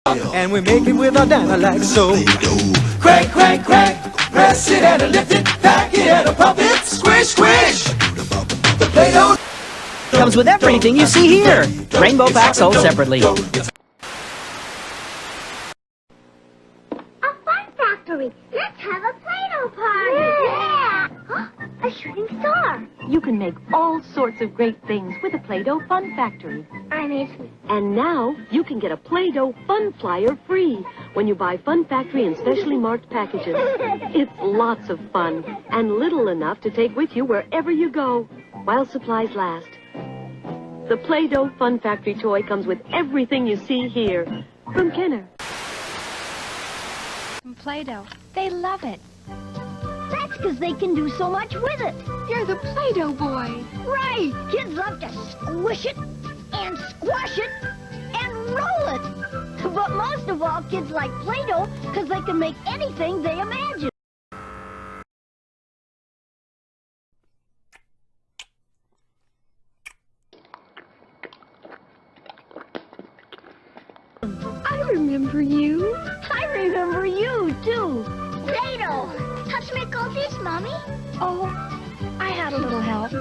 And we make it with our diner like so. Crank, crank, crank. Press it and lift it. Pack it and pump it. Squish, squish. The Play-Doh Comes with everything you see here. Rainbow packs sold separately. A fun factory. Let's have a Play-Doh party. Yeah. A shooting star. You can make all sorts of great things with a Play-Doh Fun Factory. I miss me. And now, you can get a Play-Doh Fun Flyer free when you buy Fun Factory in specially marked packages. It's lots of fun, and little enough to take with you wherever you go, while supplies last. The Play-Doh Fun Factory toy comes with everything you see here. From Kenner. Play-Doh. They love it. That's because they can do so much with it. You're the Play-Doh boy. Right. Kids love to squish it and squash it and roll it. But most of all, kids like Play-Doh because they can make anything they imagine. I remember you. I remember you, too. Play-Doh. Help me make all this, Mommy. Oh, I had a little help.